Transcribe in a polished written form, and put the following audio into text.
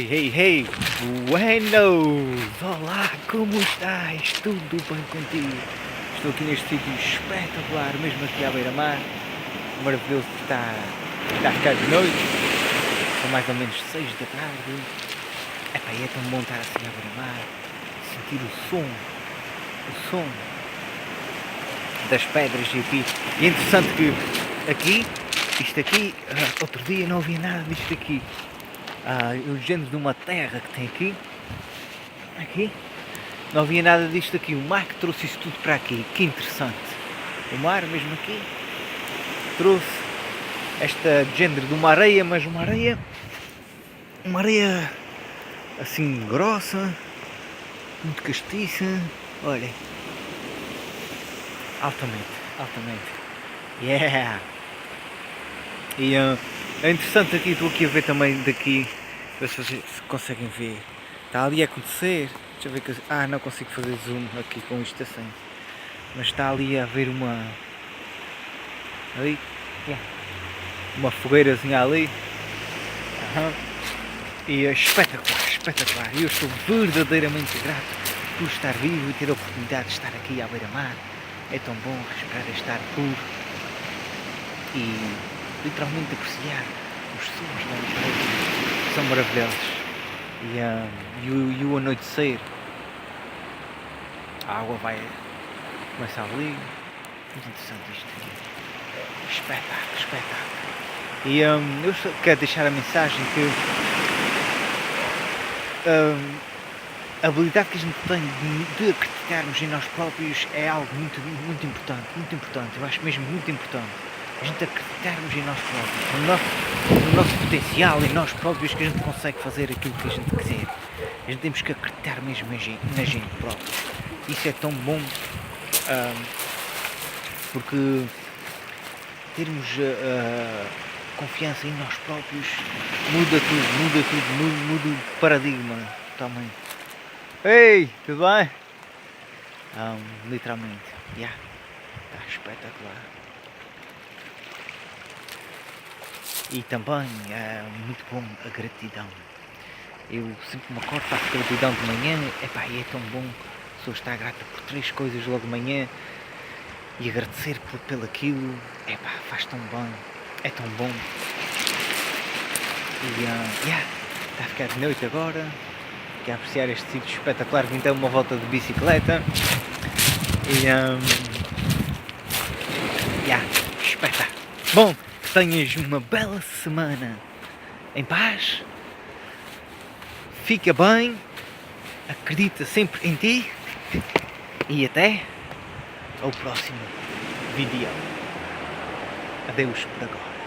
Hey, hey, buenos! Olá, como estás? Tudo bem contigo? Estou aqui neste sítio espetacular, mesmo aqui à beira-mar. Maravilhoso, está a ficar de noite. São mais ou menos 6 da tarde. Epá, é tão bom estar assim à beira-mar, sentir o som das pedras e aqui. E é interessante que isto aqui, outro dia não havia nada disto aqui. O género de uma terra que tem aqui, não havia nada disto aqui. O mar que trouxe isso tudo para aqui, que interessante. O mar mesmo aqui trouxe esta género de uma areia, mas uma areia assim grossa, muito castiça, olhem, altamente, yeah! E é interessante aqui, estou aqui a ver também daqui, ver se vocês conseguem ver, está ali a acontecer, deixa eu ver que não consigo fazer zoom aqui com isto assim, mas está ali a haver uma fogueirazinha ali, e é espetacular, e eu estou verdadeiramente grato por estar vivo e ter a oportunidade de estar aqui à beira-mar. É tão bom respirar este ar puro e literalmente apreciar os sons da natureza, são maravilhosos, e o anoitecer, a água vai começar ali, muito interessante isto aqui, espetáculo. E eu quero deixar a mensagem que a habilidade que a gente tem de acreditarmos em nós próprios é algo muito importante, eu acho mesmo muito importante. A gente acreditarmos em nós próprios, no nosso potencial, em nós próprios, que a gente consegue fazer aquilo que a gente quiser. A gente temos que acreditar mesmo na gente própria. Isso é tão bom, porque termos confiança em nós próprios muda tudo, muda o paradigma também. Ei, tudo bem? Literalmente, está espetacular. E também é muito bom a gratidão. Eu sempre me acordo, faço gratidão de manhã, e é tão bom a pessoa estar grata por 3 coisas logo de manhã e agradecer pelo aquilo, faz tão bem, é tão bom. E está a ficar de noite agora, quero apreciar este sítio espetacular, vim dar uma volta de bicicleta e espetáculo. Bom, tenhas uma bela semana em paz, fica bem, acredita sempre em ti e até ao próximo vídeo. Adeus por agora.